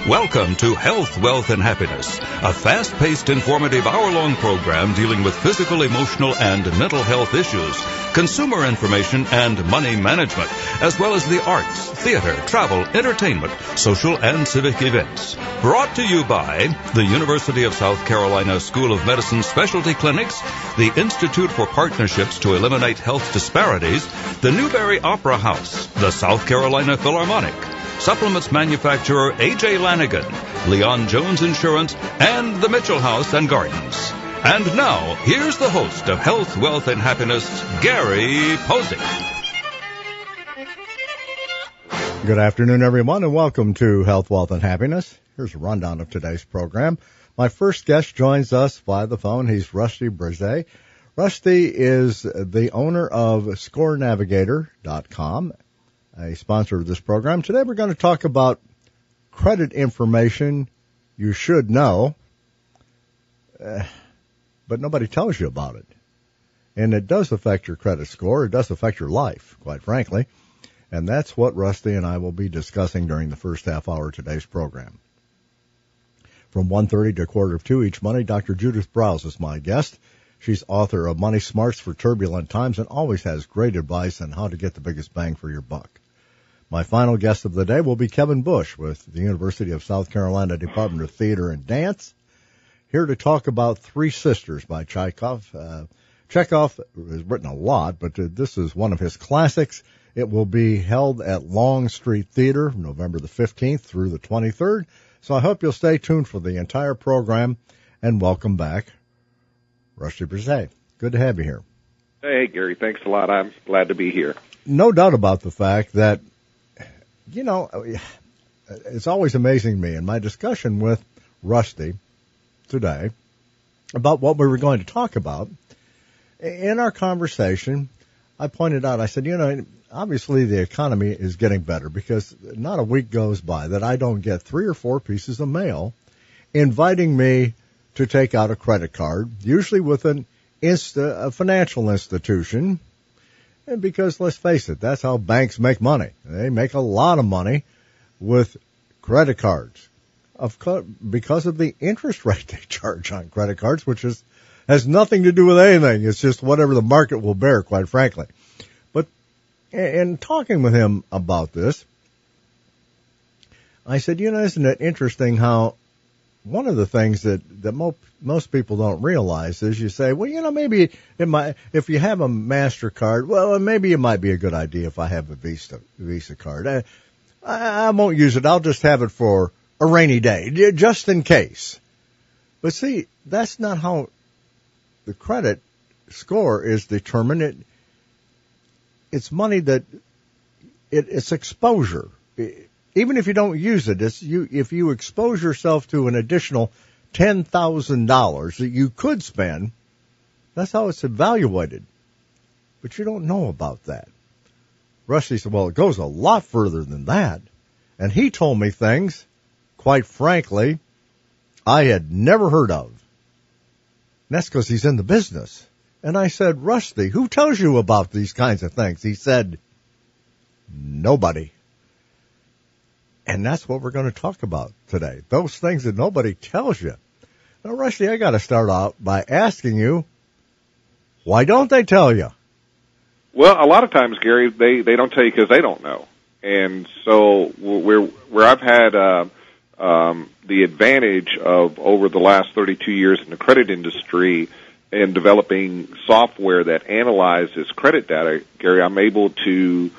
Welcome to Health, Wealth, and Happiness, a fast-paced, informative hour-long program dealing with physical, emotional, and mental health issues, consumer information, and money management, as well as the arts, theater, travel, entertainment, social, and civic events. Brought to you by the University of South Carolina School of Medicine Specialty Clinics, the Institute for Partnerships to Eliminate Health Disparities, the Newberry Opera House, the South Carolina Philharmonic, supplements manufacturer A.J. Lanigan, Leon Jones Insurance, and the Mitchell House and Gardens. And now, here's the host of Health, Wealth, and Happiness, Gary Posick. Good afternoon, everyone, and welcome to Health, Wealth, and Happiness. Here's a rundown of today's program. My first guest joins us via the phone. He's Rusty Brzee. Rusty is the owner of ScoreNavigator.com, a sponsor of this program. Today we're going to talk about credit information you should know, but nobody tells you about it. And it does affect your credit score. It does affect your life, quite frankly. And that's what Rusty and I will be discussing during the first half hour of today's program. From 1:30 to 1:45 each Monday, Dr. Judith Browse is my guest. She's author of Money Smarts for Turbulent Times and always has great advice on how to get the biggest bang for your buck. My final guest of the day will be Kevin Bush with the University of South Carolina Department of Theater and Dance, here to talk about Three Sisters by Chekhov. Chekhov has written a lot, but this is one of his classics. It will be held at Long Street Theater, November the 15th through the 23rd. So I hope you'll stay tuned for the entire program, and welcome back, Rusty Brzee. Good to have you here. Hey, Gary, thanks a lot. I'm glad to be here. No doubt about the fact that, you know, it's always amazing me in my discussion with Rusty today about what we were going to talk about. In our conversation, I pointed out, I said, you know, obviously the economy is getting better because not a week goes by that I don't get 3 or 4 pieces of mail inviting me to take out a credit card, usually with a financial institution. And because, let's face it, that's how banks make money. They make a lot of money with credit cards because of the interest rate they charge on credit cards, which has nothing to do with anything. It's just whatever the market will bear, quite frankly. But in talking with him about this, I said, you know, isn't it interesting how one of the things that most people don't realize is you say, well, you know, maybe if you have a MasterCard, well, maybe it might be a good idea if I have a Visa card. I won't use it. I'll just have it for a rainy day, just in case. But see, that's not how the credit score is determined. It's money that it's exposure. Even if you don't use it, if you expose yourself to an additional $10,000 that you could spend, that's how it's evaluated. But you don't know about that. Rusty said, well, it goes a lot further than that. And he told me things, quite frankly, I had never heard of. And that's because he's in the business. And I said, Rusty, who tells you about these kinds of things? He said, nobody. And that's what we're going to talk about today, those things that nobody tells you. Now, Rusty, I got to start out by asking you, why don't they tell you? Well, a lot of times, Gary, they don't tell you because they don't know. And so where I've had the advantage of over the last 32 years in the credit industry and developing software that analyzes credit data, Gary, I'm able to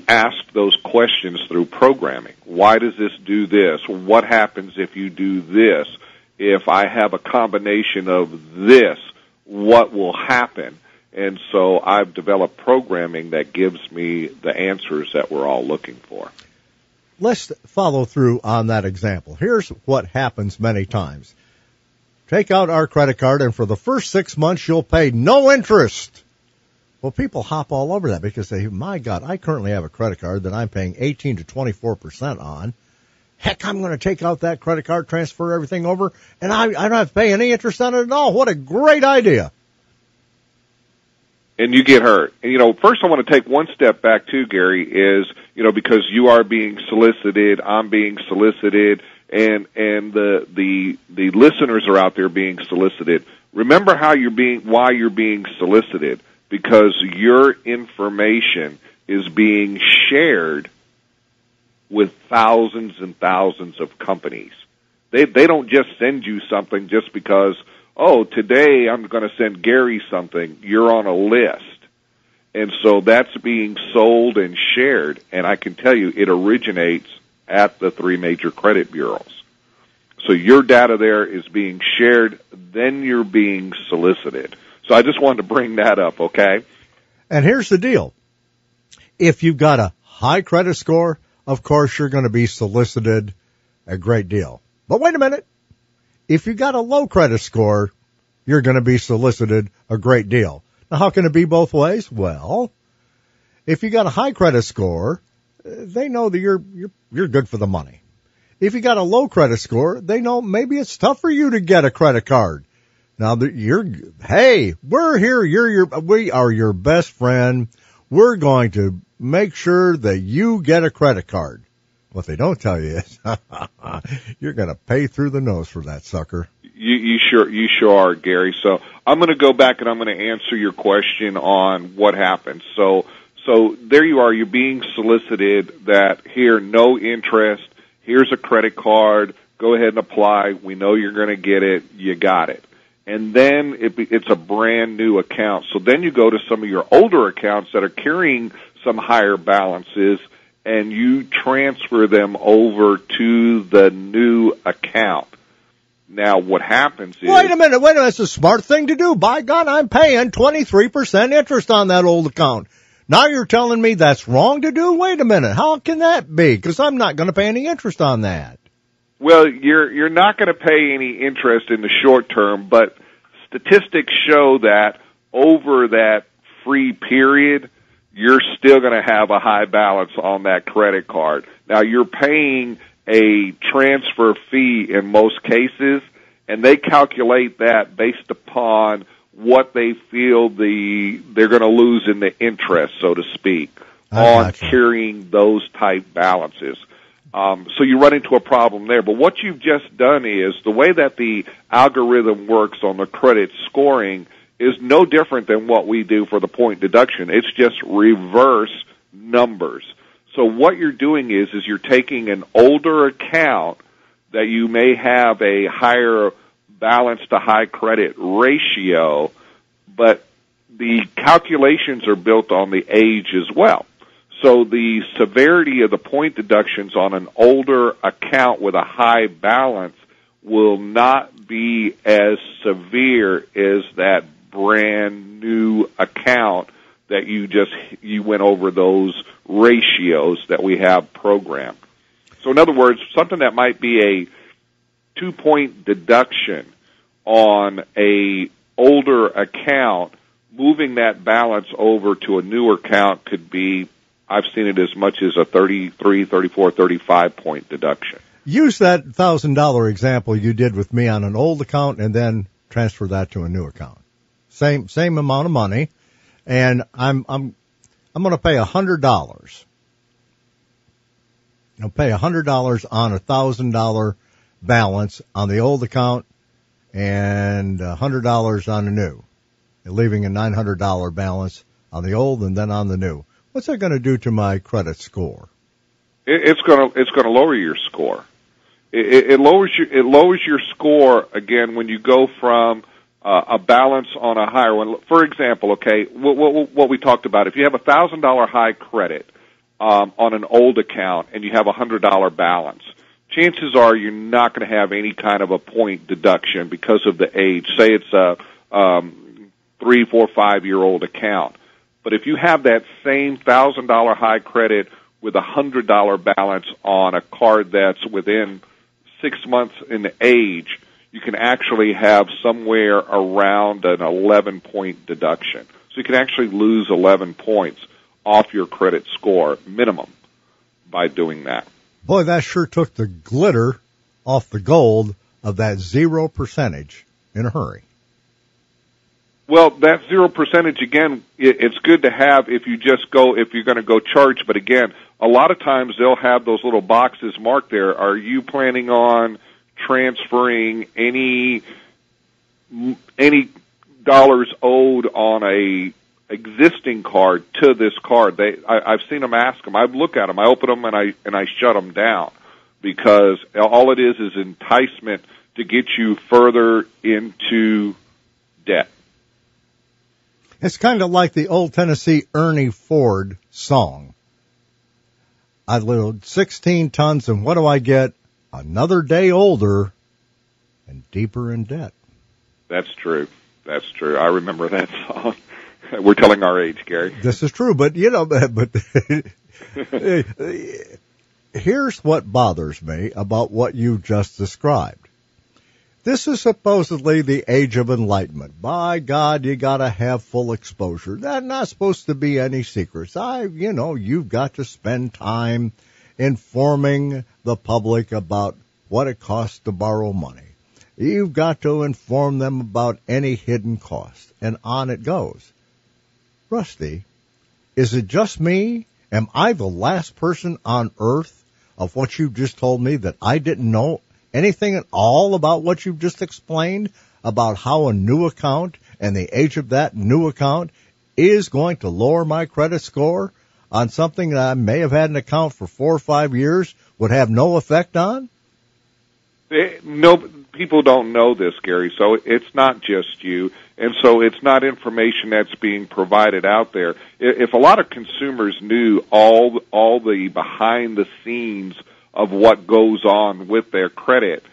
ask those questions through programming. Why does this do this? What happens if you do this? If I have a combination of this, what will happen? And so I've developed programming that gives me the answers that we're all looking for. Let's follow through on that example. Here's what happens many times. Take out our credit card, and for the first 6 months, you'll pay no interest. Well, people hop all over that because they say, my God, I currently have a credit card that I'm paying 18 to 24% on. Heck, I'm going to take out that credit card, transfer everything over, and I don't have to pay any interest on it at all. What a great idea. And you get hurt. And, you know, first I want to take one step back, too, Gary, is, you know, because you are being solicited, I'm being solicited, and the listeners are out there being solicited. Remember why you're being solicited, because your information is being shared with thousands and thousands of companies. They don't just send you something just because, oh, today I'm going to send Gary something. You're on a list. And so that's being sold and shared, and I can tell you it originates at the three major credit bureaus. So your data there is being shared, then you're being solicited. So I just wanted to bring that up, okay? And here's the deal. If you've got a high credit score, of course you're going to be solicited a great deal. But wait a minute. If you got a low credit score, you're going to be solicited a great deal. Now, how can it be both ways? Well, if you got a high credit score, they know that you're good for the money. If you got a low credit score, they know maybe it's tough for you to get a credit card. Now that hey, we're here. We are your best friend. We're going to make sure that you get a credit card. What they don't tell you is you're going to pay through the nose for that sucker. You sure are, Gary. So I'm going to go back and I'm going to answer your question on what happened. So there you are. You're being solicited that here, no interest. Here's a credit card. Go ahead and apply. We know you're going to get it. You got it. And then it's a brand new account. So then you go to some of your older accounts that are carrying some higher balances, and you transfer them over to the new account. Now, what happens is... Wait a minute. It's a smart thing to do. By God, I'm paying 23% interest on that old account. Now you're telling me that's wrong to do? Wait a minute. How can that be? Because I'm not going to pay any interest on that. Well, you're not going to pay any interest in the short term, but statistics show that over that free period, you're still going to have a high balance on that credit card. Now, you're paying a transfer fee in most cases, and they calculate that based upon what they feel they're going to lose in the interest, so to speak, on carrying those type balances. So you run into a problem there. But what you've just done is the way that the algorithm works on the credit scoring is no different than what we do for the point deduction. It's just reverse numbers. So what you're doing is you're taking an older account that you may have a higher balance to high credit ratio, but the calculations are built on the age as well. So the severity of the point deductions on an older account with a high balance will not be as severe as that brand new account that you went over those ratios that we have programmed. So in other words, something that might be a 2-point deduction on a older account, moving that balance over to a newer account could be, I've seen it as much as a 33, 34, 35-point deduction. Use that $1,000 example you did with me on an old account and then transfer that to a new account. Same amount of money, and I'm going to pay $100. I'll pay $100 on a $1,000 balance on the old account and $100 on the new, leaving a $900 balance on the old and then on the new. What's that going to do to my credit score? It's going to lower your score. It lowers your score again when you go from a balance on a higher one. For example, okay, what we talked about, if you have a $1,000 high credit on an old account and you have a $100 balance, chances are you're not going to have any kind of a point deduction because of the age. Say it's a 3, 4, 5-year-old account. But if you have that same $1,000 high credit with a $100 balance on a card that's within 6 months in age, you can actually have somewhere around an 11-point deduction. So you can actually lose 11 points off your credit score minimum by doing that. Boy, that sure took the glitter off the gold of that 0% in a hurry. Well, that 0% again, it's good to have if you're going to go charge. But again, a lot of times they'll have those little boxes marked there. Are you planning on transferring any dollars owed on a existing card to this card? I've seen them ask them. I look at them, I open them, and I shut them down, because all it is enticement to get you further into debt. It's kind of like the old Tennessee Ernie Ford song. I load 16 tons, and what do I get? Another day older and deeper in debt. That's true. That's true. I remember that song. We're telling our age, Gary. This is true, but here's what bothers me about what you just described. This is supposedly the age of enlightenment. By God, you gotta have full exposure. That's not supposed to be any secrets. You've got to spend time informing the public about what it costs to borrow money. You've got to inform them about any hidden cost, and on it goes. Rusty, is it just me? Am I the last person on earth of what you just told me that I didn't know anything at all about what you've just explained about how a new account and the age of that new account is going to lower my credit score on something that I may have had an account for 4 or 5 years would have no effect on? No, people don't know this, Gary, so it's not just you, and so it's not information that's being provided out there. If a lot of consumers knew all the behind the scenes of what goes on with their credit,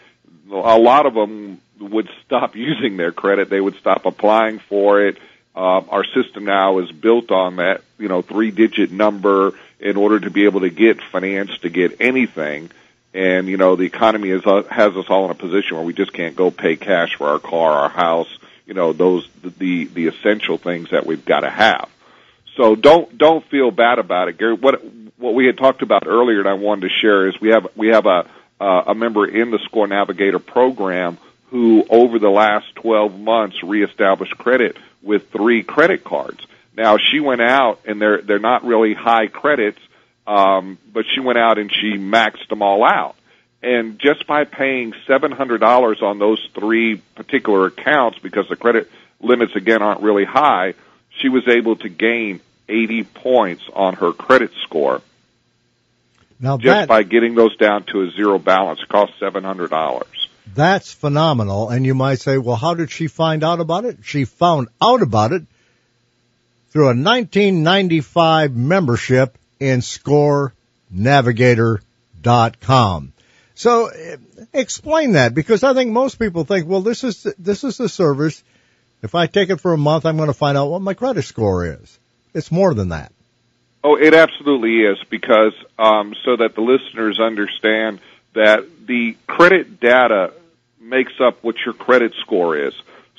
a lot of them would stop using their credit. They would stop applying for it. Our system now is built on that, 3-digit number in order to be able to get finance, to get anything. And, the economy has us all in a position where we just can't go pay cash for our car, our house, the essential things that we've got to have. So don't feel bad about it, Gary. What we had talked about earlier, and I wanted to share, is we have a member in the ScoreNavigator program who, over the last 12 months, reestablished credit with 3 credit cards. Now, she went out, and they're not really high credits, but she went out and she maxed them all out. And just by paying $700 on those 3 particular accounts, because the credit limits, again, aren't really high, she was able to gain 80 points on her credit score. Now just by getting those down to a zero balance. It cost $700. That's phenomenal. And you might say, well, how did she find out about it? She found out about it through a 1995 membership in ScoreNavigator.com. So explain that, because I think most people think, well, this is the service. If I take it for a month, I'm going to find out what my credit score is. It's more than that. Oh, it absolutely is, because so that the listeners understand that the credit data makes up what your credit score is.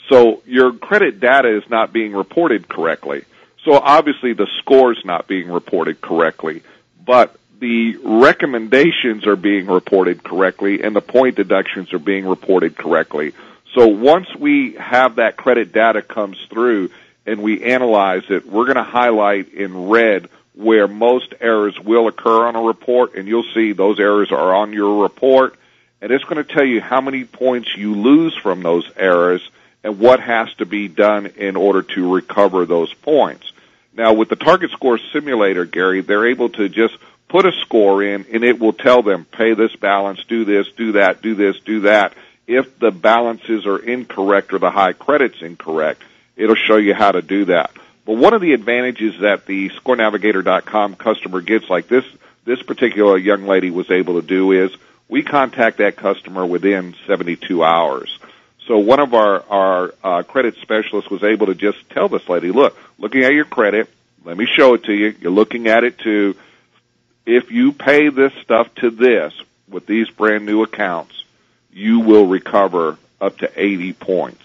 So your credit data is not being reported correctly. So obviously the score is not being reported correctly, but the recommendations are being reported correctly and the point deductions are being reported correctly. So once we have that credit data comes through and we analyze it, we're going to highlight in red where most errors will occur on a report, and you'll see those errors are on your report, and it's going to tell you how many points you lose from those errors and what has to be done in order to recover those points. Now, with the Target Score Simulator, Gary, they're able to just put a score in, and it will tell them, pay this balance, do this, do that, do this, do that. If the balances are incorrect or the high credit's incorrect, it'll show you how to do that. But one of the advantages that the ScoreNavigator.com customer gets, like this particular young lady was able to do, is we contact that customer within 72 hours. So one of our credit specialists was able to just tell this lady, look, looking at your credit, let me show it to you. You're looking at it too. If you pay this stuff to this with these brand new accounts, you will recover up to 80 points.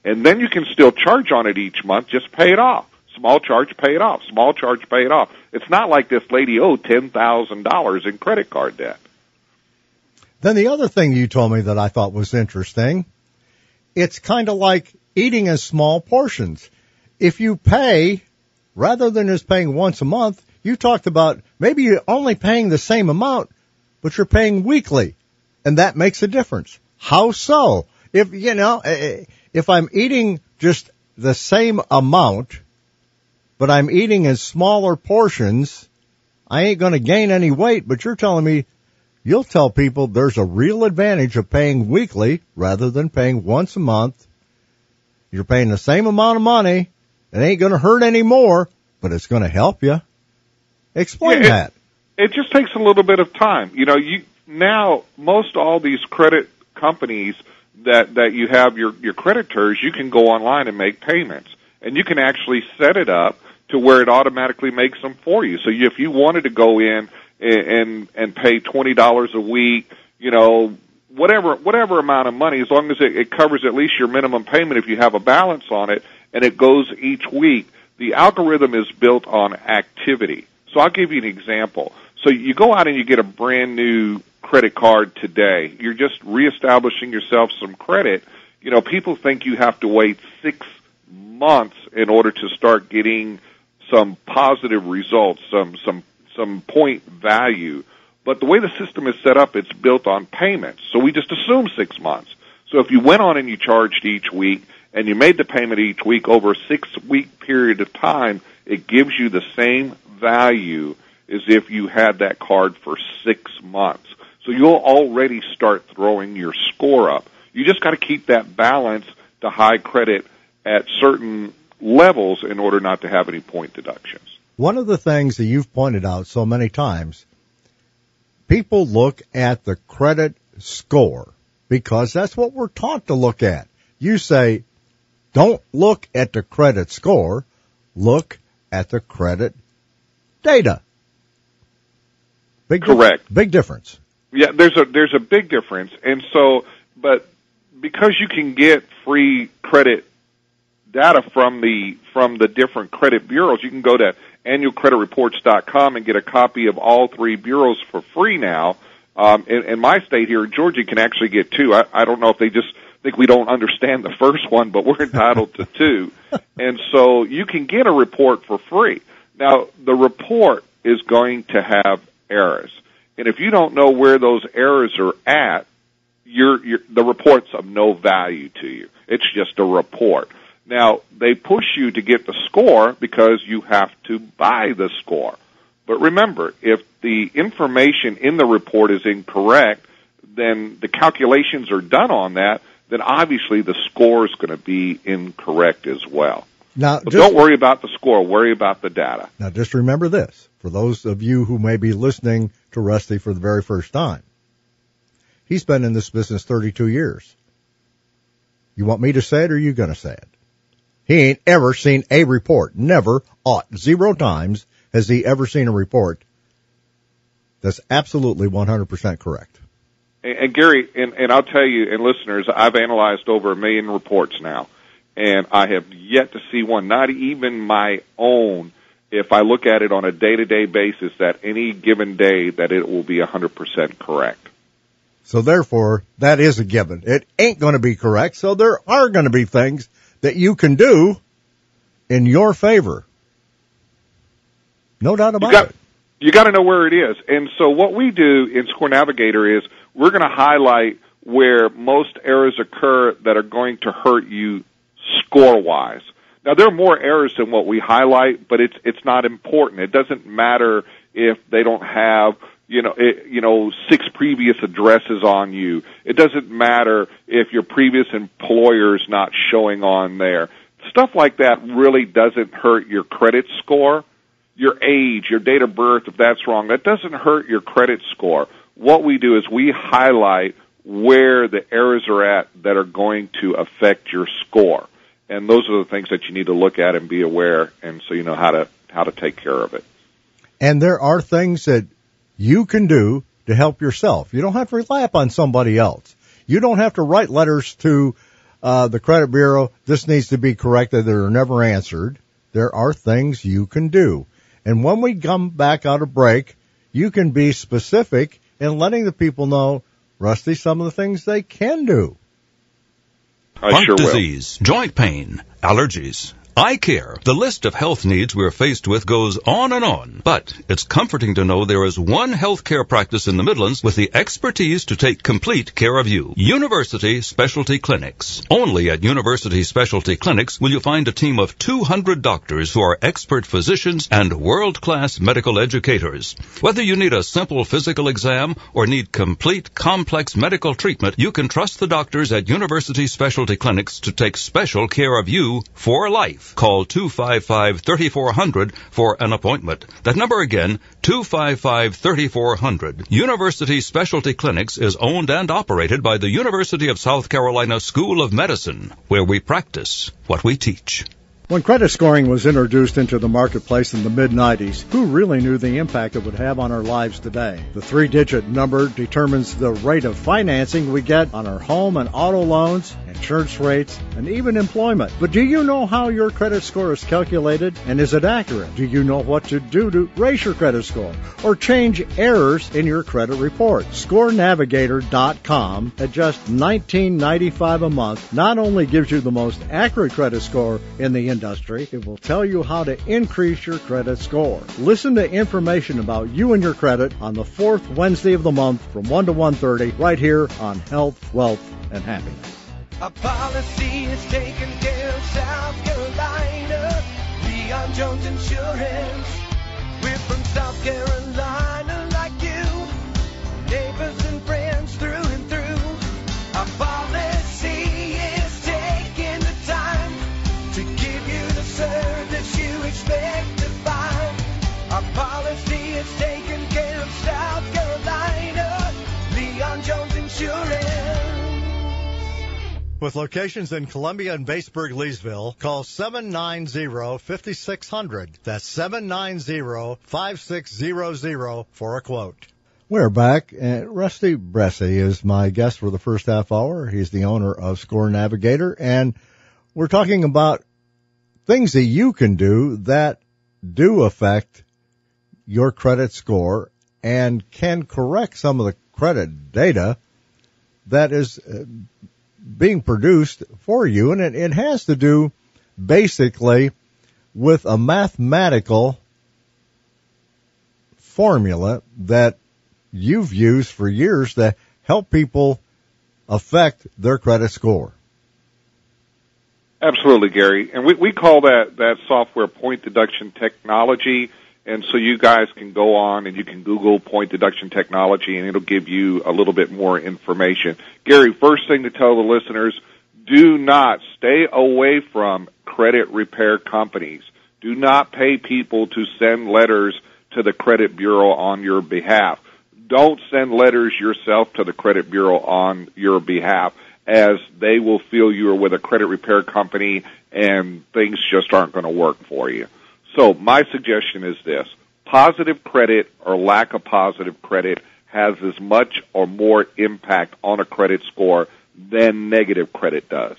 And then you can still charge on it each month, just pay it off. Small charge, pay it off. Small charge, pay it off. It's not like this lady owed $10,000 in credit card debt. Then the other thing you told me that I thought was interesting, it's kind of like eating in small portions. If you pay, rather than just paying once a month, You talked about maybe you're only paying the same amount, but you're paying weekly, and that makes a difference. How so? If I'm eating just the same amount, but I'm eating in smaller portions, I ain't going to gain any weight, but you're telling me you'll tell people there's a real advantage of paying weekly rather than paying once a month. You're paying the same amount of money. It ain't going to hurt any more, but it's going to help you. Explain that. It just takes a little bit of time. Now most all these credit companies that you have your creditors, you can go online and make payments, and you can actually set it up to where it automatically makes them for you. So if you wanted to go in and pay $20 a week, whatever amount of money, as long as it covers at least your minimum payment if you have a balance on it, and it goes each week, the algorithm is built on activity. So I'll give you an example. So you go out and you get a brand new credit card today. You're just reestablishing yourself some credit. People think you have to wait 6 months in order to start getting some positive results, some point value. But the way the system is set up, it's built on payments. So we just assume 6 months. So if you went on and you charged each week and you made the payment each week over a 6-week period of time, it gives you the same value as if you had that card for 6 months. So you'll already start throwing your score up. You just got to keep that balance to high credit at certain levels in order not to have any point deductions. One of the things that you've pointed out so many times, people look at the credit score because that's what we're taught to look at. You say, don't look at the credit score, look at the credit data. Correct. Big difference. Yeah, there's a big difference. And so, but because you can get free credit data from the different credit bureaus, you can go to annualcreditreports.com and get a copy of all 3 bureaus for free now. In my state here in Georgia, you can actually get 2. I don't know if they just think we don't understand the first one, but we're entitled to 2. And so you can get a report for free. Now, the report is going to have errors. And if you don't know where those errors are at, the report's of no value to you. It's just a report. Now, they push you to get the score because you have to buy the score. But remember, if the information in the report is incorrect, then the calculations are done on that, then obviously the score is going to be incorrect as well. Now, don't worry about the score. Worry about the data. Now, just remember this, for those of you who may be listening to Rusty for the very first time. He's been in this business 32 years. You want me to say it or are you going to say it? He ain't ever seen a report. Never, 0 times has he ever seen a report that's absolutely 100% correct. And Gary, and I'll tell you, and listeners, I've analyzed over 1 million reports now, and I have yet to see one, not even my own, if I look at it on a day-to-day basis, that any given day that it will be 100% correct. So therefore, that is a given. It ain't going to be correct, so there are going to be things that you can do in your favor. No doubt about it. You got to know where it is. And so what we do in ScoreNavigator is we're going to highlight where most errors occur that are going to hurt you score-wise. Now, there are more errors than what we highlight, but it's not important. It doesn't matter if they don't have 6 previous addresses on you. It doesn't matter if your previous employer's not showing on there. Stuff like that really doesn't hurt your credit score. Your age, your date of birth, if that's wrong, that doesn't hurt your credit score. What we do is we highlight where the errors are at that are going to affect your score. And those are the things that you need to look at and be aware, and so you know how to take care of it. And there are things that you can do to help yourself. You don't have to rely upon somebody else. You don't have to write letters to the credit bureau. This needs to be corrected. They're never answered. There are things you can do. And when we come back out of break, you can be specific in letting the people know, Rusty, some of the things they can do. Heart disease, joint pain, allergies, Eye care. The list of health needs we're faced with goes on and on, but it's comforting to know there is one healthcare practice in the Midlands with the expertise to take complete care of you. University Specialty Clinics. Only at University Specialty Clinics will you find a team of 200 doctors who are expert physicians and world-class medical educators. Whether you need a simple physical exam or need complete complex medical treatment, you can trust the doctors at University Specialty Clinics to take special care of you for life. Call 255-3400 for an appointment. That number again, 255-3400. University Specialty Clinics is owned and operated by the University of South Carolina School of Medicine, where we practice what we teach. When credit scoring was introduced into the marketplace in the mid-90s, who really knew the impact it would have on our lives today? The 3-digit number determines the rate of financing we get on our home and auto loans, insurance rates, and even employment. But do you know how your credit score is calculated, and is it accurate? Do you know what to do to raise your credit score or change errors in your credit report? ScoreNavigator.com at just $19.95 a month not only gives you the most accurate credit score in the industry, it will tell you how to increase your credit score. Listen to information about you and your credit on the 4th Wednesday of the month from 1 to 1:30 right here on Health, Wealth, and Happiness. Our policy is taken care of South Carolina. Leon Jones Insurance. We're from South Carolina like you. Neighbors and friends through and through. Our policy is taking the time to give you the service you expect to find. Our policy is taking care of South Carolina. Leon Jones Insurance. With locations in Columbia and Batesburg-Leesville, call 790-5600. That's 790-5600 for a quote. We're back, and Rusty Bresci is my guest for the first half hour. He's the owner of ScoreNavigator, and we're talking about things that you can do that do affect your credit score and can correct some of the credit data that is being produced for you, and it has to do basically with a mathematical formula that you've used for years to help people affect their credit score. Absolutely, Gary. And we call that software point deduction technology. And so you guys can go on and you can Google point deduction technology, and it'll give you a little bit more information. Gary, first thing to tell the listeners, do not stay away from credit repair companies. Do not pay people to send letters to the credit bureau on your behalf. Don't send letters yourself to the credit bureau on your behalf, as they will feel you are with a credit repair company and things just aren't going to work for you. So my suggestion is this: positive credit or lack of positive credit has as much or more impact on a credit score than negative credit does.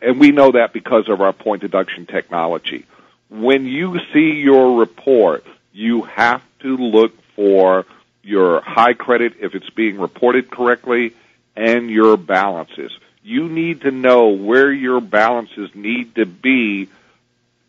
And we know that because of our point deduction technology. When you see your report, you have to look for your high credit, if it's being reported correctly, and your balances. You need to know where your balances need to be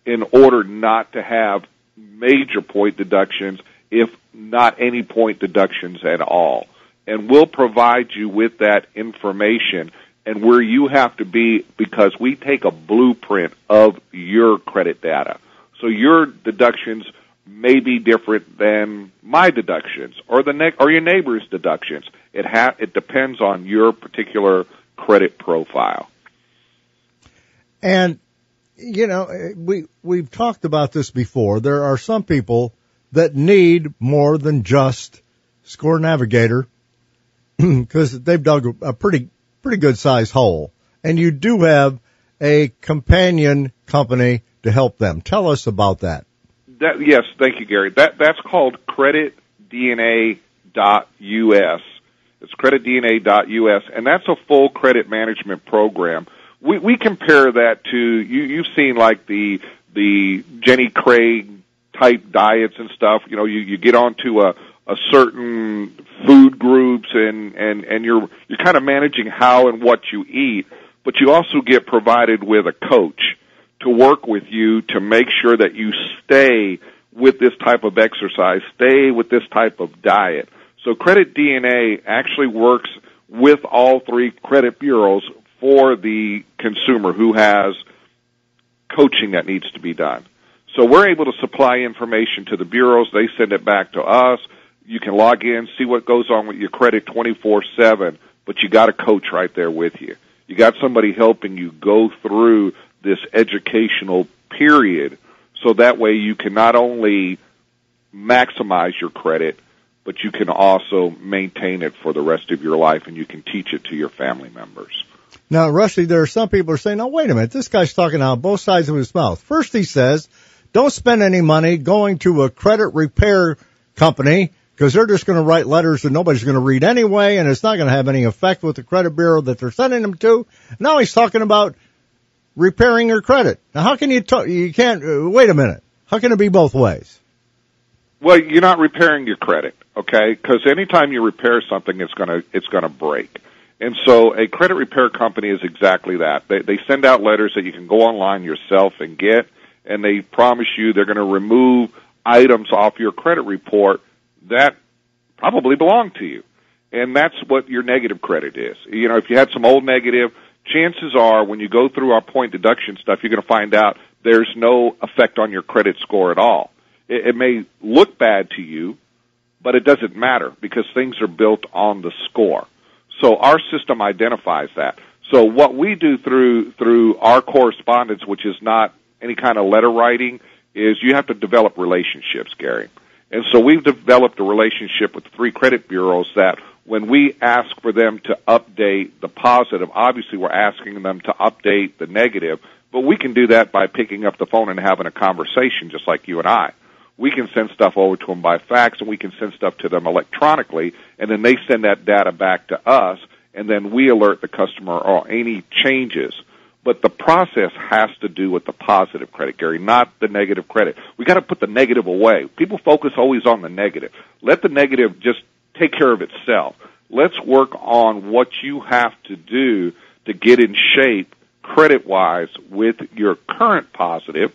in order not to have major point deductions, if not any point deductions at all. And we'll provide you with that information and where you have to be, because we take a blueprint of your credit data. So your deductions may be different than my deductions or your neighbor's deductions. It depends on your particular credit profile. And you know, we've talked about this before. There are some people that need more than just ScoreNavigator because they've dug a pretty good sized hole. And you do have a companion company to help them. Tell us about that. Yes, thank you, Gary. That's called CreditDNA.us. It's CreditDNA.us, and that's a full credit management program. We compare that to you've seen like the Jenny Craig type diets and stuff. You know, you get onto a certain food groups and you're kind of managing how and what you eat, but you also get provided with a coach to work with you to make sure that you stay with this type of exercise, stay with this type of diet. So Credit DNA actually works with all three credit bureaus for the consumer who has coaching that needs to be done. So we're able to supply information to the bureaus. They send it back to us. You can log in, see what goes on with your credit 24/7, but you got a coach right there with you. You got somebody helping you go through this educational period so that way you can not only maximize your credit, but you can also maintain it for the rest of your life, and you can teach it to your family members. Now, Rusty, there are some people who are saying, "No, wait a minute, this guy's talking out both sides of his mouth." First, he says, "Don't spend any money going to a credit repair company because they're just going to write letters that nobody's going to read anyway, and it's not going to have any effect with the credit bureau that they're sending them to." Now he's talking about repairing your credit. Now, how can you can't, wait a minute. How can it be both ways? Well, you're not repairing your credit, okay? Because anytime you repair something, it's gonna break. And so a credit repair company is exactly that. They send out letters that you can go online yourself and get, and they promise you they're going to remove items off your credit report that probably belong to you. And that's what your negative credit is. You know, if you had some old negative, chances are when you go through our point deduction stuff, you're going to find out there's no effect on your credit score at all. It may look bad to you, but it doesn't matter because things are built on the score. So our system identifies that. So what we do through our correspondence, which is not any kind of letter writing, is you have to develop relationships, Gary. And so we've developed a relationship with 3 credit bureaus that when we ask for them to update the positive, obviously we're asking them to update the negative, but we can do that by picking up the phone and having a conversation just like you and I. We can send stuff over to them by fax, and we can send stuff to them electronically, and then they send that data back to us, and then we alert the customer on any changes. But the process has to do with the positive credit, Gary, not the negative credit. We got to put the negative away. People focus always on the negative. Let the negative just take care of itself. Let's work on what you have to do to get in shape credit-wise with your current positive.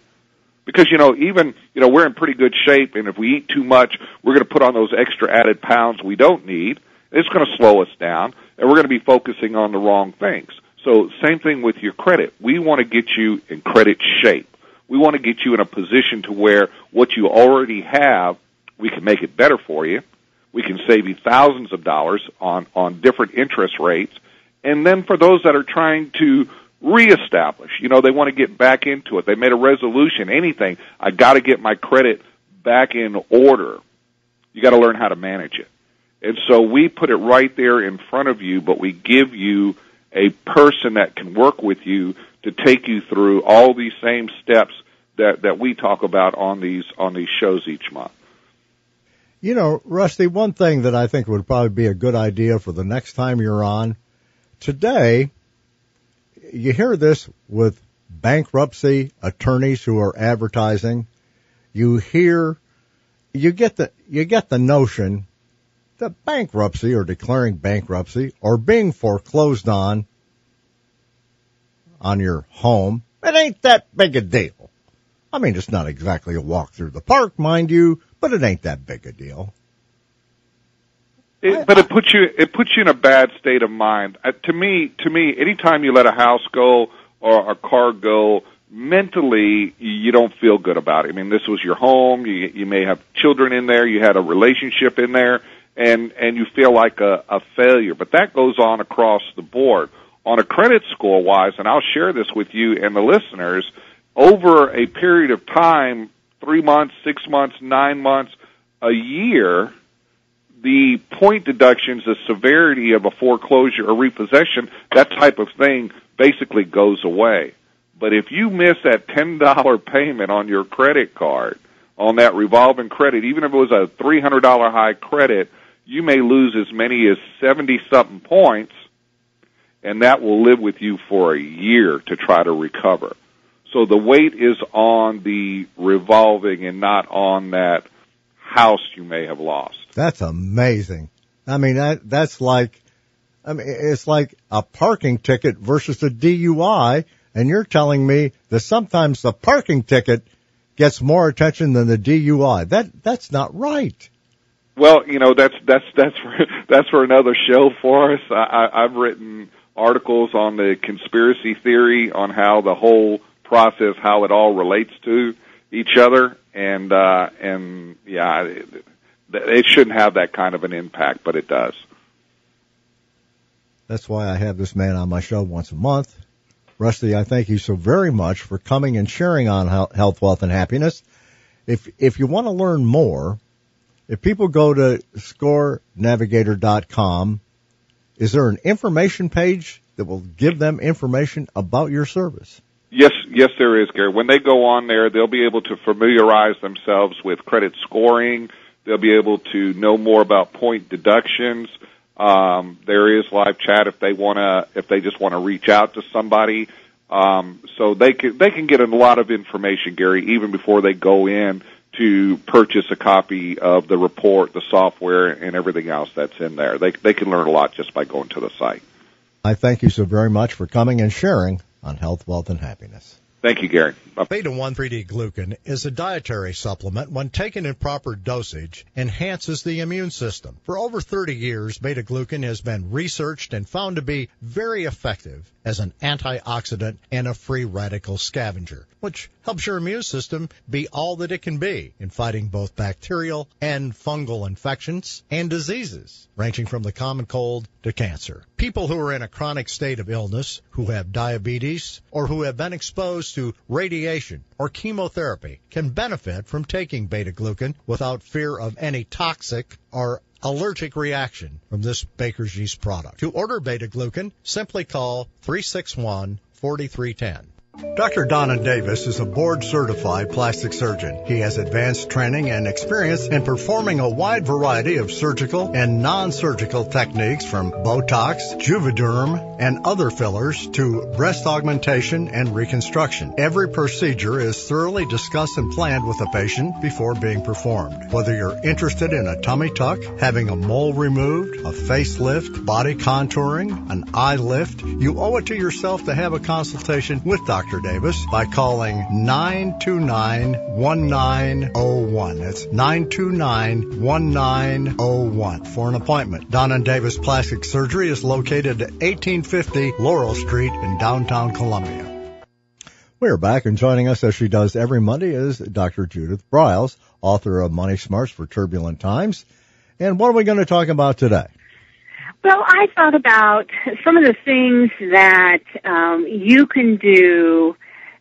Because, we're in pretty good shape, and if we eat too much, we're going to put on those extra added pounds we don't need. It's going to slow us down, and we're going to be focusing on the wrong things. So same thing with your credit. We want to get you in credit shape. We want to get you in a position to where what you already have, we can make it better for you. We can save you thousands of dollars on different interest rates. And then for those that are trying to reestablish, they want to get back into it. They made a resolution, anything. I got to get my credit back in order. You got to learn how to manage it. And so we put it right there in front of you, but we give you a person that can work with you to take you through all these same steps that we talk about on these shows each month. Rusty, one thing that I think would probably be a good idea for the next time you're on, today, you hear this with bankruptcy attorneys who are advertising. You get the notion that bankruptcy or declaring bankruptcy or being foreclosed on your home, it ain't that big a deal. I mean, it's not exactly a walk through the park, mind you, but it ain't that big a deal. But it puts you in a bad state of mind. To me, anytime you let a house go or a car go, mentally you don't feel good about it. I mean, this was your home. You may have children in there. You had a relationship in there, and you feel like a failure. But that goes on across the board. On a credit score wise, and I'll share this with you and the listeners, over a period of time, 3 months, 6 months, 9 months, a year, the point deductions, the severity of a foreclosure or repossession, that type of thing basically goes away. But if you miss that $10 payment on your credit card, on that revolving credit, even if it was a $300 high credit, you may lose as many as 70-something points, and that will live with you for a year to try to recover. So the weight is on the revolving and not on that house you may have lost. That's amazing. I mean, it's like a parking ticket versus a DUI, and you're telling me that sometimes the parking ticket gets more attention than the DUI. That's not right. Well, that's for another show for us. I've written articles on the conspiracy theory on how the whole process, how it all relates to each other, and yeah, it shouldn't have that kind of an impact, but it does. That's why I have this man on my show once a month. Rusty, I thank you so very much for coming and sharing on health, wealth, and happiness. If you want to learn more, if people go to ScoreNavigator.com, is there an information page that will give them information about your service? Yes, there is, Gary. When they go on there, they'll be able to familiarize themselves with credit scoring. They'll be able to know more about point deductions. There is live chat if they just want to reach out to somebody. So they can get a lot of information, Gary, even before they go in to purchase a copy of the report, the software, and everything else that's in there. They can learn a lot just by going to the site. I thank you so very much for coming and sharing on Health, Wealth, and Happiness. Thank you, Gary. Beta-1,3-D-glucan is a dietary supplement when taken in proper dosage, enhances the immune system. For over 30 years, beta-glucan has been researched and found to be very effective as an antioxidant and a free radical scavenger, which helps your immune system be all that it can be in fighting both bacterial and fungal infections and diseases, ranging from the common cold to cancer. People who are in a chronic state of illness, who have diabetes, or who have been exposed to radiation or chemotherapy can benefit from taking beta-glucan without fear of any toxic or allergic reaction from this baker's yeast product. To order beta-glucan, simply call 361-4310. Dr. Donna Davis is a board-certified plastic surgeon. He has advanced training and experience in performing a wide variety of surgical and non-surgical techniques from Botox, Juvederm, and other fillers to breast augmentation and reconstruction. Every procedure is thoroughly discussed and planned with the patient before being performed. Whether you're interested in a tummy tuck, having a mole removed, a facelift, body contouring, an eye lift, you owe it to yourself to have a consultation with Dr. Davis by calling 929-1901. That's 929-1901 for an appointment. Donna Davis Plastic Surgery is located at 1850 Laurel Street in downtown Columbia. We're back, and joining us as she does every Monday is Dr. Judith Briles, author of Money Smarts for Turbulent Times. And what are we going to talk about today? Well, I thought about some of the things that you can do.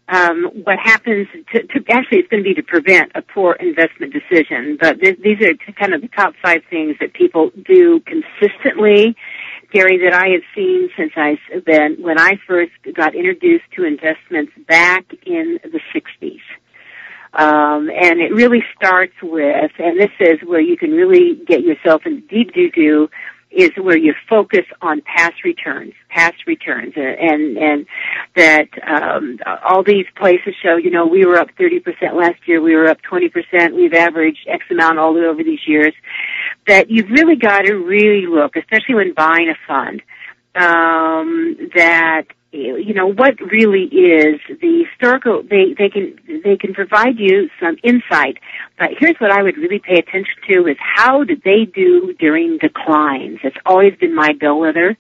What happens actually, it's going to be to prevent a poor investment decision. But these are kind of the top 5 things that people do consistently, Gary, that I have seen since when I first got introduced to investments back in the 60s. And it really starts with, and this is where you can really get yourself into deep doo-doo, is where you focus on past returns, and that all these places show, we were up 30% last year, we were up 20%, we've averaged X amount all over these years, that you've really got to really look, especially when buying a fund, that what really is the historical. They can provide you some insight, but here's what I would really pay attention to is how did they do during declines. It's always been my bellwether.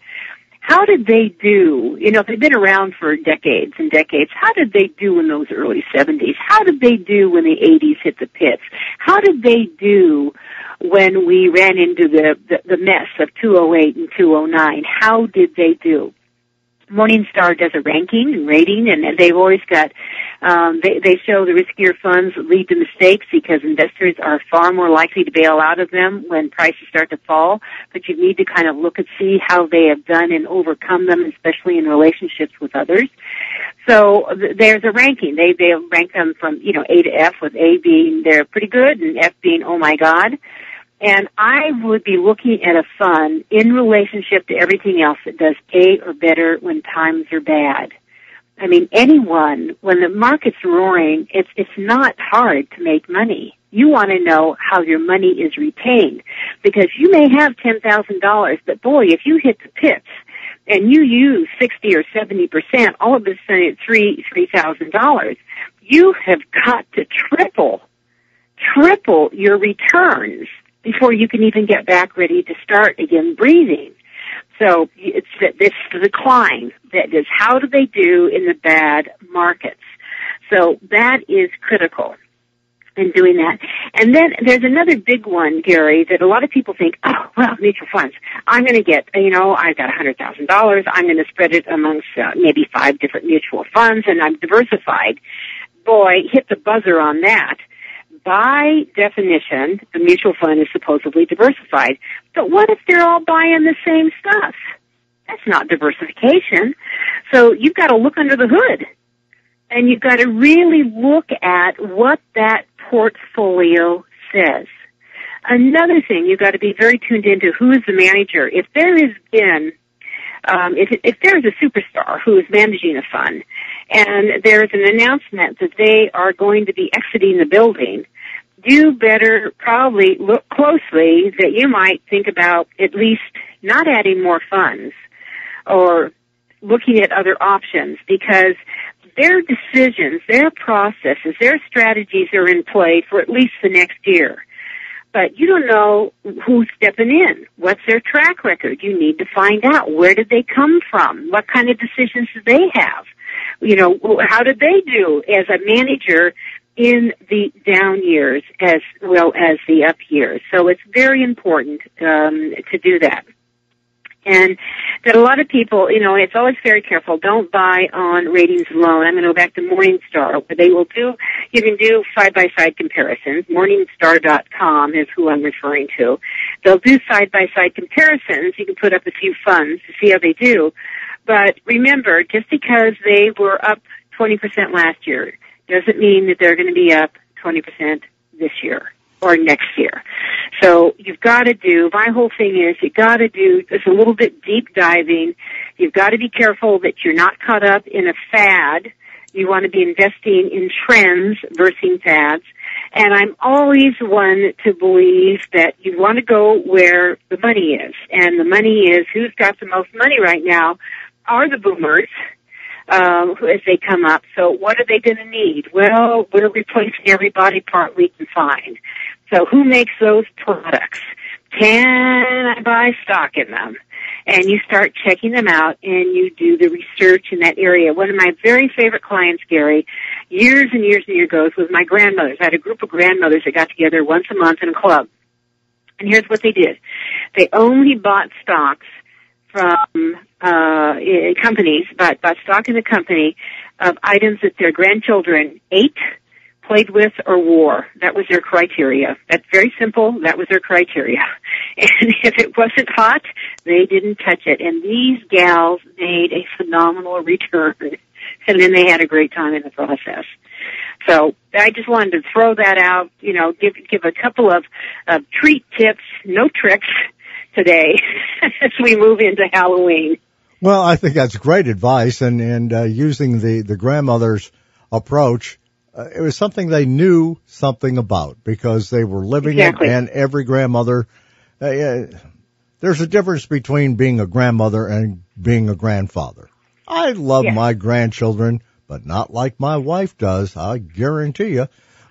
How did they do? If they've been around for decades and decades, how did they do in those early 70s? How did they do when the 80s hit the pits? How did they do when we ran into the mess of 2008 and 2009? How did they do? Morningstar does a ranking and rating, and they've always got, they show the riskier funds lead to mistakes because investors are far more likely to bail out of them when prices start to fall. But you need to kind of look and see how they have done and overcome them, especially in relationships with others. So there's a ranking. They rank them from, A to F, with A being they're pretty good and F being oh my God. And I would be looking at a fund in relationship to everything else that does A or better when times are bad. I mean, anyone, when the market's roaring, it's not hard to make money. You want to know how your money is retained, because you may have $10,000, but boy, if you hit the pits and you use 60 or 70%, all of a sudden it's $3,000. You have got to triple your returns before you can even get back ready to start again breathing. So it's the decline. That is, how do they do in the bad markets? So that is critical in doing that. And then there's another big one, Gary, that a lot of people think, oh, well, mutual funds. I'm going to get, I've got $100,000. I'm going to spread it amongst maybe 5 different mutual funds, and I'm diversified. Boy, hit the buzzer on that. By definition, the mutual fund is supposedly diversified. But what if they're all buying the same stuff? That's not diversification. So you've got to look under the hood. And you've got to really look at what that portfolio says. Another thing, you've got to be very tuned into who is the manager. If there has been, if there is a superstar who is managing a fund, and there is an announcement that they are going to be exiting the building, you better probably look closely that you might think about at least not adding more funds or looking at other options, because their decisions, their processes, their strategies are in play for at least the next year. But you don't know who's stepping in. What's their track record? You need to find out. Where did they come from? What kind of decisions do they have? How did they do as a manager in the down years as well as the up years? So it's very important to do that. And that a lot of people, it's always very careful. Don't buy on ratings alone. I'm going to go back to Morningstar, where they will you can do side-by-side comparisons. Morningstar.com is who I'm referring to. They'll do side-by-side comparisons. You can put up a few funds to see how they do. But remember, just because they were up 20% last year doesn't mean that they're going to be up 20% this year or next year. So you've got to my whole thing is you've got to do just a little bit deep diving. You've got to be careful that you're not caught up in a fad. You want to be investing in trends versus fads. And I'm always one to believe that you want to go where the money is. And the money is, who's got the most money right now are the boomers. As they come up. So what are they going to need? Well, we're replacing every body part we can find. So who makes those products? Can I buy stock in them? And you start checking them out and you do the research in that area. One of my very favorite clients, Gary, years and years and years ago, was my grandmothers. I had a group of grandmothers that got together once a month in a club. And here's what they did. They only bought stocks from companies, but stock in the company of items that their grandchildren ate, played with, or wore. That was their criteria. That's very simple. That was their criteria. And if it wasn't hot, they didn't touch it. And these gals made a phenomenal return. And then they had a great time in the process. So I just wanted to throw that out, give a couple of treat tips, no tricks, today as we move into Halloween. Well, I think that's great advice, and using the grandmother's approach, it was something they knew something about because they were living it, and every grandmother, there's a difference between being a grandmother and being a grandfather. I love my grandchildren, but not like my wife does, I guarantee you.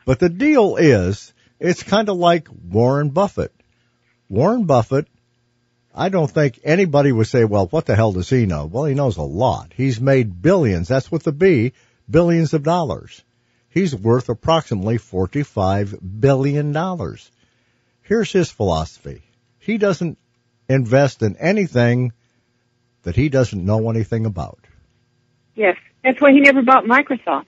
But the deal is, it's kind of like Warren Buffett. Warren Buffett, I don't think anybody would say, well, what the hell does he know? Well, he knows a lot. He's made billions. That's with the B, billions of dollars. He's worth approximately $45 billion. Here's his philosophy. He doesn't invest in anything that he doesn't know anything about. Yes, that's why he never bought Microsoft.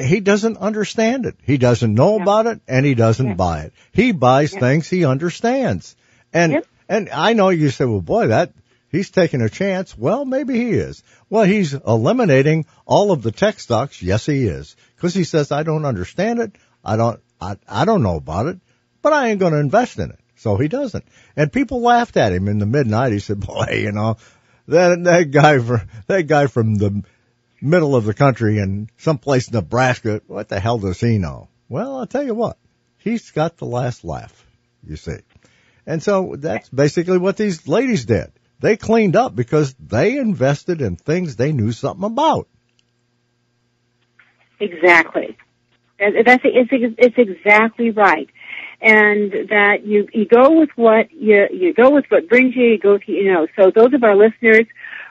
He doesn't understand it. He doesn't know about it, and he doesn't buy it. He buys things he understands. And I know you say, well, boy, he's taking a chance. Well, maybe he is. Well, he's eliminating all of the tech stocks. Yes, he is. Because he says, I don't understand it. I don't know about it, but I ain't going to invest in it. So he doesn't. And people laughed at him in the mid-90s, said, boy, that guy from the middle of the country in someplace in Nebraska, what the hell does he know? Well, I'll tell you what, he's got the last laugh, you see. And so that's basically what these ladies did. They cleaned up because they invested in things they knew something about. Exactly. It's exactly right. And that you go with what you go with what brings you. You go to So those of our listeners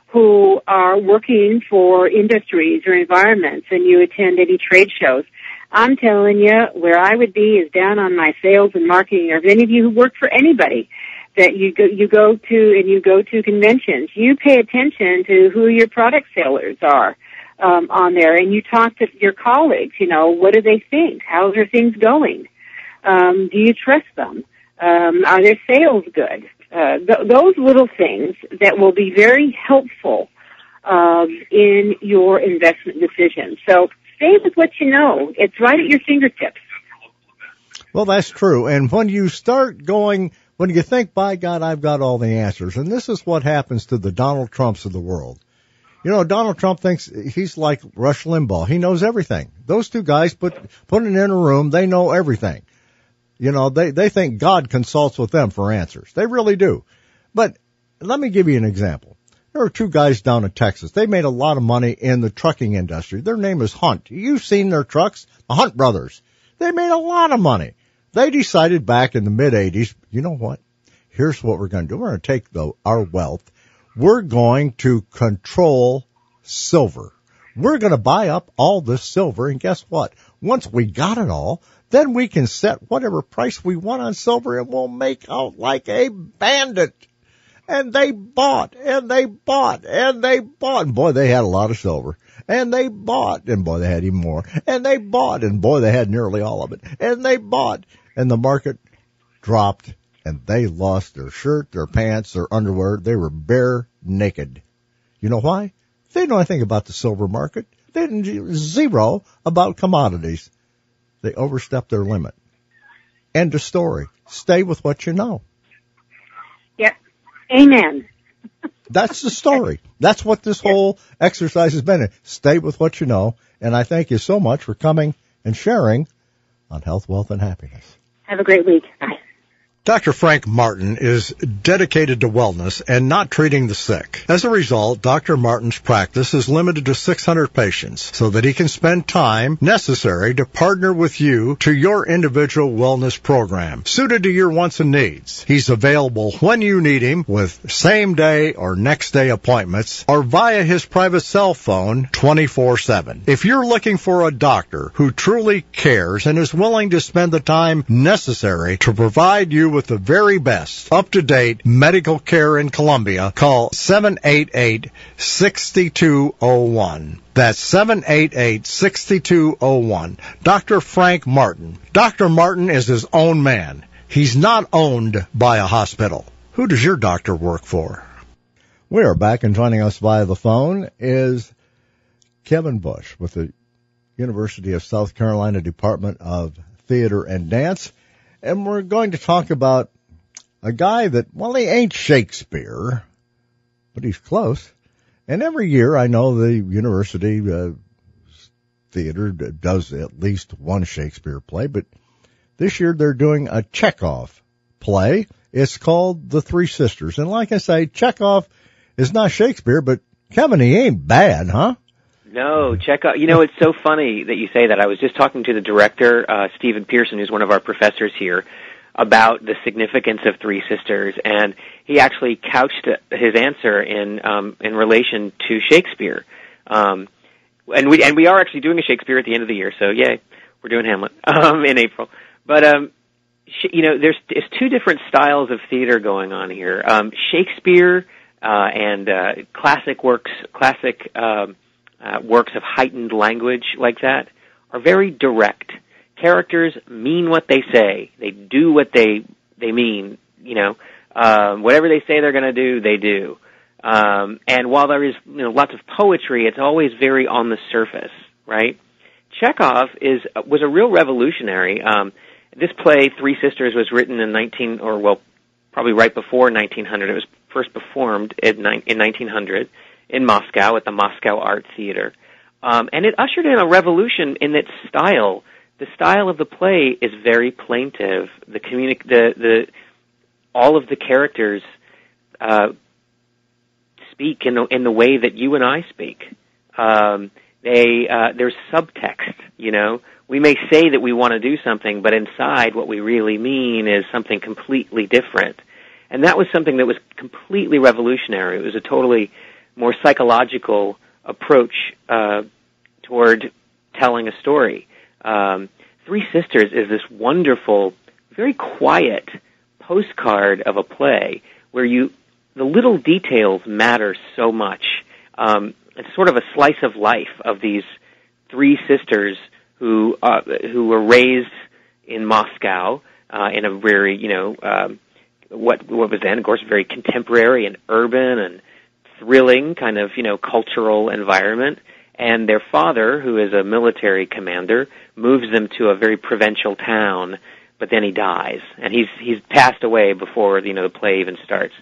who are working for industries or environments, and you attend any trade shows, I'm telling you, where I would be is down on my sales and marketing. Or if any of you who work for anybody, that you go to conventions, you pay attention to who your product sellers are on there, and you talk to your colleagues. What do they think? How are things going? Do you trust them? Are their sales good? Those little things that will be very helpful in your investment decisions. So stay with what you know. It's right at your fingertips. Well, that's true. And when you start going, when you think, by God, I've got all the answers, and this is what happens to the Donald Trumps of the world. Donald Trump thinks he's like Rush Limbaugh. He knows everything. Those two guys put it in a room, they know everything. They think God consults with them for answers. They really do. But let me give you an example. There are two guys down in Texas. They made a lot of money in the trucking industry. Their name is Hunt. You've seen their trucks, the Hunt brothers. They made a lot of money. They decided back in the mid-'80s, you know what? Here's what we're going to do. We're going to take our wealth. We're going to control silver. We're going to buy up all this silver, and guess what? Once we got it all, then we can set whatever price we want on silver, and we'll make out like a bandit. And they bought, and they bought, and they bought. And boy, they had a lot of silver. And they bought, and boy, they had even more. And they bought, and boy, they had nearly all of it. And they bought, and the market dropped, and they lost their shirt, their pants, their underwear. They were bare naked. You know why? They didn't know anything about the silver market. They didn't zero about commodities. They overstepped their limit. End of story. Stay with what you know. Yep. Amen. That's the story. That's what this whole exercise has been. Stay with what you know. And I thank you so much for coming and sharing on Health, Wealth, and Happiness. Have a great week. Bye. Dr. Frank Martin is dedicated to wellness and not treating the sick. As a result, Dr. Martin's practice is limited to 600 patients so that he can spend time necessary to partner with you to your individual wellness program, suited to your wants and needs. He's available when you need him with same-day or next-day appointments or via his private cell phone 24/7. If you're looking for a doctor who truly cares and is willing to spend the time necessary to provide you with the very best up-to-date medical care in Columbia, call 788-6201. That's 788-6201. Dr. Frank Martin. Dr. Martin is his own man. He's not owned by a hospital. Who does your doctor work for? We are back, and joining us via the phone is Kevin Bush with the University of South Carolina Department of Theater and Dance. And we're going to talk about a guy that, well, he ain't Shakespeare, but he's close. And every year, I know the university theater does at least one Shakespeare play, but this year they're doing a Chekhov play. It's called The Three Sisters. And like I say, Chekhov is not Shakespeare, but Kevin, he ain't bad, huh? No, Chekhov. It's so funny that you say that. I was just talking to the director, Stephen Pearson, who's one of our professors here, about the significance of Three Sisters, and he actually couched his answer in relation to Shakespeare. And we are actually doing a Shakespeare at the end of the year, so yay, we're doing Hamlet in April. But there's two different styles of theater going on here. Shakespeare and classic works of heightened language like that are very direct. Characters mean what they say. They do what they mean, whatever they say they're going to do, they do. And while there is lots of poetry, it's always very on the surface, right? Chekhov was a real revolutionary. This play, Three Sisters, was written in probably right before 1900. It was first performed in 1900. In Moscow at the Moscow Art Theater. And it ushered in a revolution in its style. The style of the play is very plaintive. All of the characters speak in the way that you and I speak. There's subtext, you know. We may say that we want to do something, but inside what we really mean is something completely different. And that was something that was completely revolutionary. It was a totally more psychological approach toward telling a story. Three Sisters is this wonderful, very quiet postcard of a play where the little details matter so much. It's sort of a slice of life of these three sisters who were raised in Moscow in a very, what was then, of course, very contemporary and urban and thrilling kind of, cultural environment. And their father, who is a military commander, moves them to a very provincial town, but then he dies. And he's passed away before, the play even starts.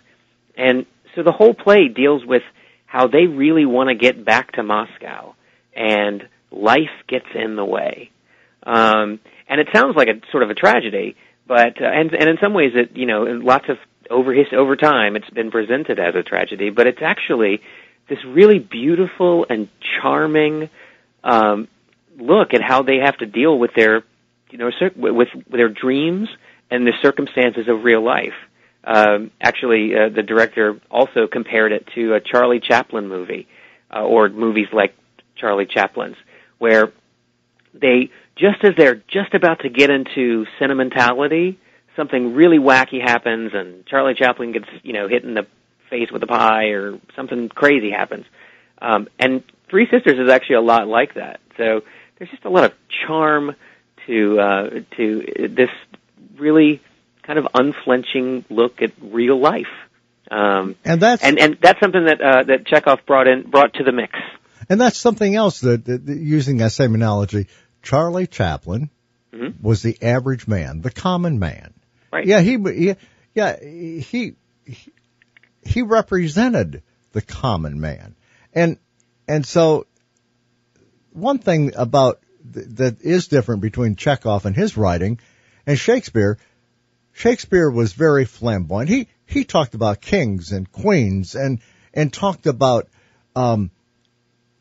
And so the whole play deals with how they really want to get back to Moscow, and life gets in the way. And it sounds like a sort of a tragedy, but and in some ways it, in lots of over time it's been presented as a tragedy, but it's actually this really beautiful and charming look at how they have to deal with their, with their dreams and the circumstances of real life. Actually, the director also compared it to a Charlie Chaplin movie, or movies like Charlie Chaplin's, where just as they're just about to get into sentimentality, something really wacky happens, and Charlie Chaplin gets, hit in the face with a pie, or something crazy happens. And Three Sisters is actually a lot like that. So there's just a lot of charm to this really kind of unflinching look at real life, and that's something that Chekhov brought to the mix. And that's something else that using that same analogy, Charlie Chaplin was the average man, the common man. Right. Yeah, he represented the common man, and so one thing about that is different between Chekhov and his writing and Shakespeare. Shakespeare was very flamboyant. He talked about kings and queens and talked about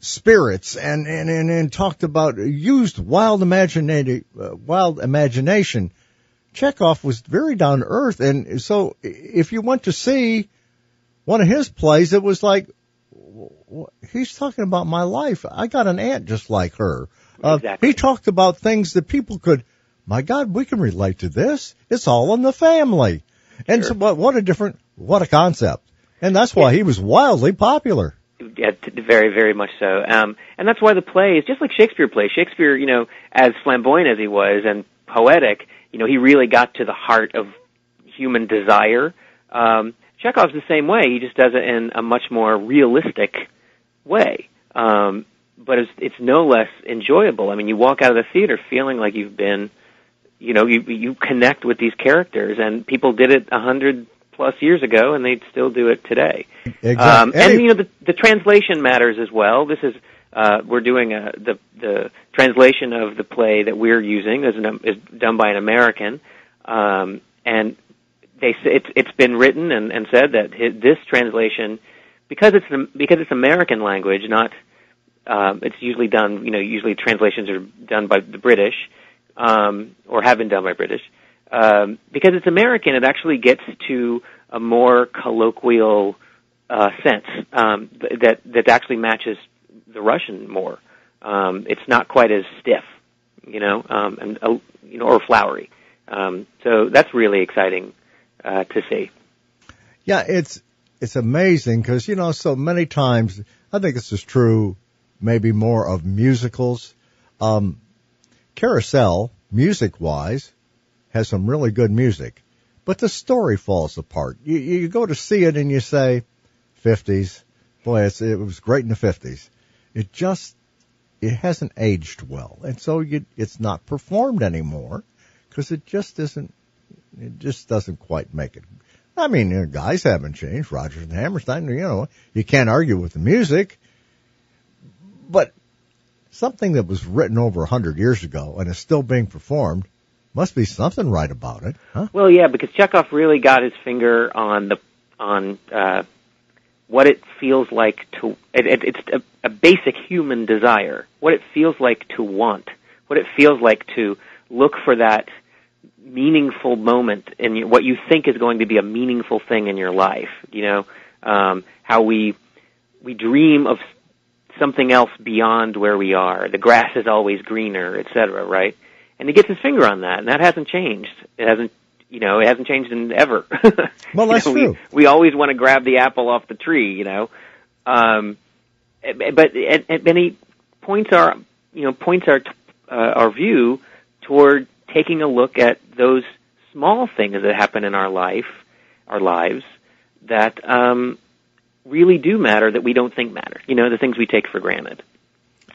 spirits and talked about used wild imagination. Chekhov was very down to earth, and so if you went to see one of his plays, it was like, he's talking about my life. I got an aunt just like her. Exactly. He talked about things that people could. My God, we can relate to this. It's all in the family. And Sure. so what a concept. And that's why he was wildly popular. Yeah, very, very much so. And that's why the play is just like Shakespeare plays. Shakespeare, as flamboyant as he was and poetic, he really got to the heart of human desire. Chekhov's the same way. He just does it in a much more realistic way. But it's no less enjoyable. I mean, you walk out of the theater feeling like you've been, you connect with these characters, and people did it 100+ years ago, and they'd still do it today. Exactly. And the translation matters as well. This is we're doing the translation of the play that we're using is done by an American, and it's been written and said that this translation, because it's American language, not it's usually done. Usually translations are done by the British, or have been done by British. Because it's American, it actually gets to a more colloquial sense that actually matches the Russian more. It's not quite as stiff, or flowery. So that's really exciting to see. Yeah, it's amazing because so many times I think this is true. Maybe more of musicals. Carousel, music-wise, has some really good music, but the story falls apart. You go to see it and you say, 50s, boy, it was great in the 50s. It hasn't aged well, and so it's not performed anymore because it just doesn't quite make it. I mean, guys haven't changed. Rodgers and Hammerstein, you can't argue with the music. But something that was written over 100 years ago and is still being performed must be something right about it, huh? Well, yeah, because Chekhov really got his finger on what it feels like to, it's a basic human desire, what it feels like to want, what it feels like to look for that meaningful moment in what you think is going to be a meaningful thing in your life. How we dream of something else beyond where we are. The grass is always greener, etc., right? And he gets his finger on that, and that hasn't changed. It hasn't changed in ever. Well, that's true. We always want to grab the apple off the tree, but he points our view toward taking a look at those small things that happen in our lives that really do matter, that we don't think matter. The things we take for granted.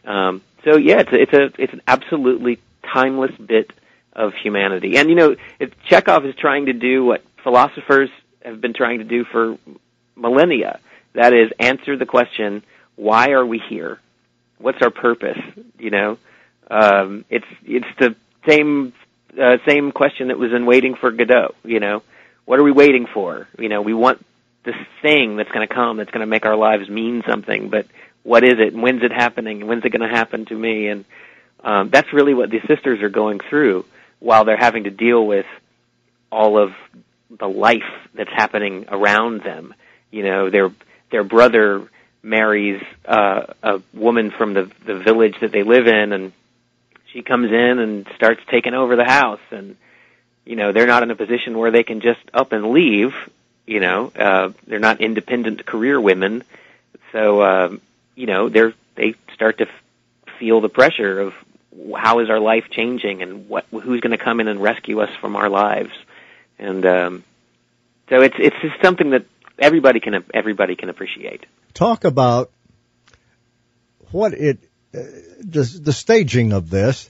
It's an absolutely timeless bit of humanity. And Chekhov is trying to do what philosophers have been trying to do for millennia. That is, answer the question, why are we here? What's our purpose? It's the same question that was in Waiting for Godot. What are we waiting for? We want this thing that's going to come, that's going to make our lives mean something, but what is it, and when's it happening, and when's it going to happen to me? And that's really what these sisters are going through while they're having to deal with all of the life that's happening around them. Their brother marries a woman from the village that they live in, and she comes in and starts taking over the house, and they're not in a position where they can just up and leave. They're not independent career women, so they start to feel the pressure of how is our life changing, and who's going to come in and rescue us from our lives. And so it's just something that everybody can appreciate. Talk about what the staging of this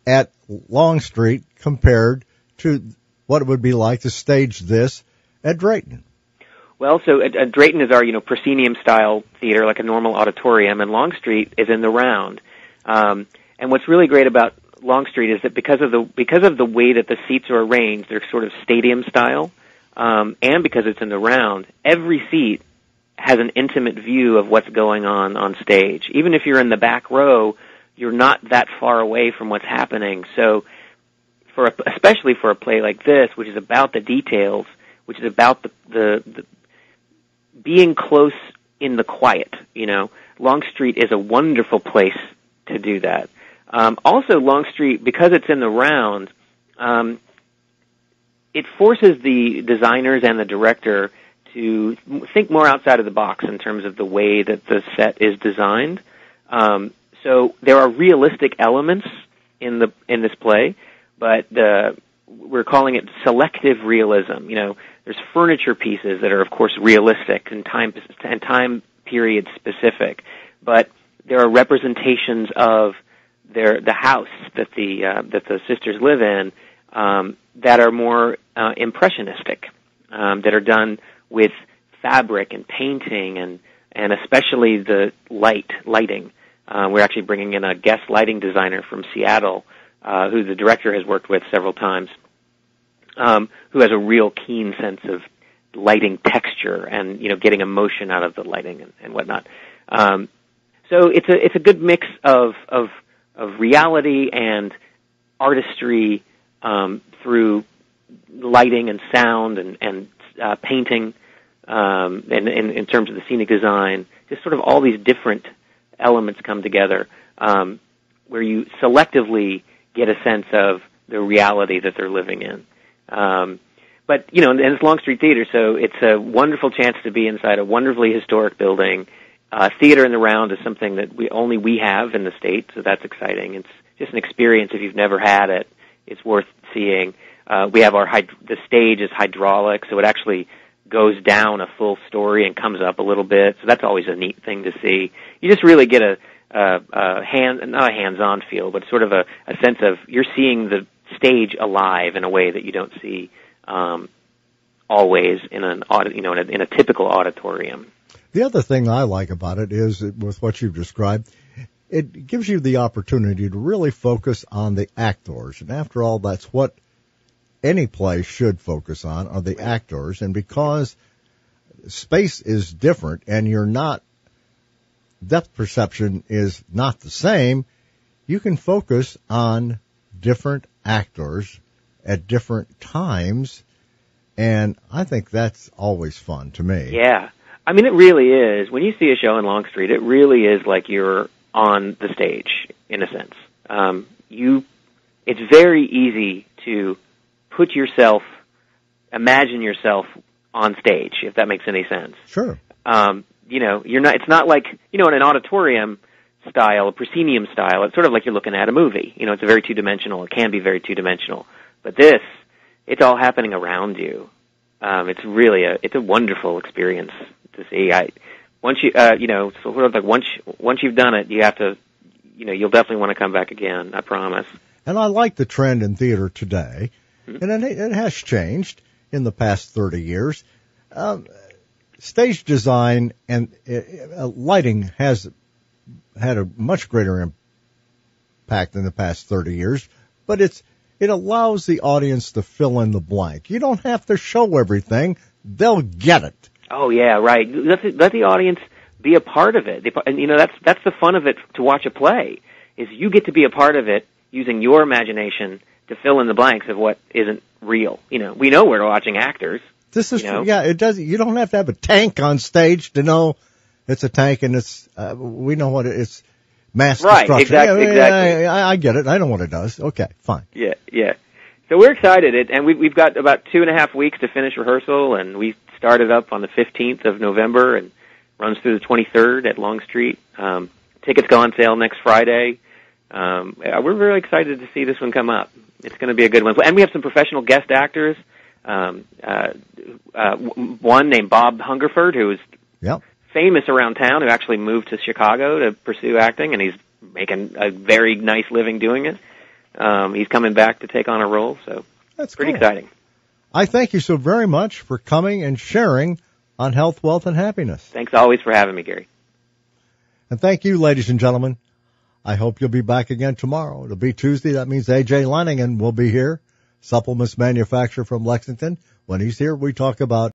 at Longstreet compared to what it would be like to stage this at Drayton. Well, so at Drayton is our proscenium-style theater, like a normal auditorium, and Longstreet is in the round. And what's really great about Longstreet is that because of the way that the seats are arranged, they're sort of stadium-style, and because it's in the round, every seat has an intimate view of what's going on stage. Even if you're in the back row, you're not that far away from what's happening. So, especially for a play like this, which is about the details, which is about the being close in the quiet, Longstreet is a wonderful place to do that. Also, Longstreet, because it's in the round, it forces the designers and the director to think more outside of the box in terms of the way that the set is designed. So there are realistic elements in this play, but we're calling it selective realism. There's furniture pieces that are, of course, realistic and time period specific, but there are representations of the house that the sisters live in that are more impressionistic, that are done with fabric and painting and especially the lighting. We're actually bringing in a guest lighting designer from Seattle, who the director has worked with several times, who has a real keen sense of lighting texture and getting emotion out of the lighting and whatnot. So it's a good mix of reality and artistry through lighting and sound and painting, and in terms of the scenic design. Just sort of all these different elements come together, where you selectively get a sense of the reality that they're living in. But and it's Longstreet Theater, so it's a wonderful chance to be inside a wonderfully historic building. Theater in the round is something that we have in the state, so that's exciting. It's just an experience. If you've never had it, it's worth seeing. We have the stage is hydraulic, so it actually goes down a full story and comes up a little bit. So that's always a neat thing to see. You just really get not a hands-on feel, but sort of a sense of you're seeing the stage alive in a way that you don't see always in in a typical auditorium. The other thing I like about it is, with what you've described, it gives you the opportunity to really focus on the actors. And after all, that's what any play should focus on, are the actors. And because space is different and depth perception is not the same, you can focus on different actors at different times, and I think that's always fun to me. Yeah. I mean, it really is. When you see a show in Longstreet, it really is like you're on the stage, in a sense. It's very easy to imagine yourself on stage, if that makes any sense. Sure. It's not like, in an auditorium style, a proscenium style, it's sort of like you're looking at a movie. It's very two-dimensional. It can be very two-dimensional. But this, it's all happening around you. It's really it's a wonderful experience to see. Once you've done it, you have to, you'll definitely want to come back again, I promise. And I like the trend in theater today, and it has changed in the past 30 years. Stage design and lighting has had a much greater impact in the past 30 years, but it allows the audience to fill in the blank. You don't have to show everything. They'll get it. Oh, yeah, right. Let the audience be a part of it. And, that's the fun of it to watch a play, is you get to be a part of it using your imagination to fill in the blanks of what isn't real. We know we're watching actors. This is it does. You don't have to have a tank on stage to know it's a tank, and we know what it's mass destruction. Right, exactly. I get it. I know what it does. Okay, fine. Yeah. So we're excited, and we've got about 2.5 weeks to finish rehearsal, and we started up on the 15th of November and runs through the 23rd at Longstreet. Tickets go on sale next Friday. We're very excited to see this one come up. It's going to be a good one. And we have some professional guest actors. One named Bob Hungerford, who is famous around town, who actually moved to Chicago to pursue acting, and he's making a very nice living doing it. He's coming back to take on a role, so that's pretty cool. exciting. I thank you so very much for coming and sharing on Health, Wealth, and Happiness. Thanks always for having me, Gary. And thank you, ladies and gentlemen. I hope you'll be back again tomorrow. It'll be Tuesday. That means A.J. Lenningen will be here, supplements manufacturer from Lexington. When he's here, we talk about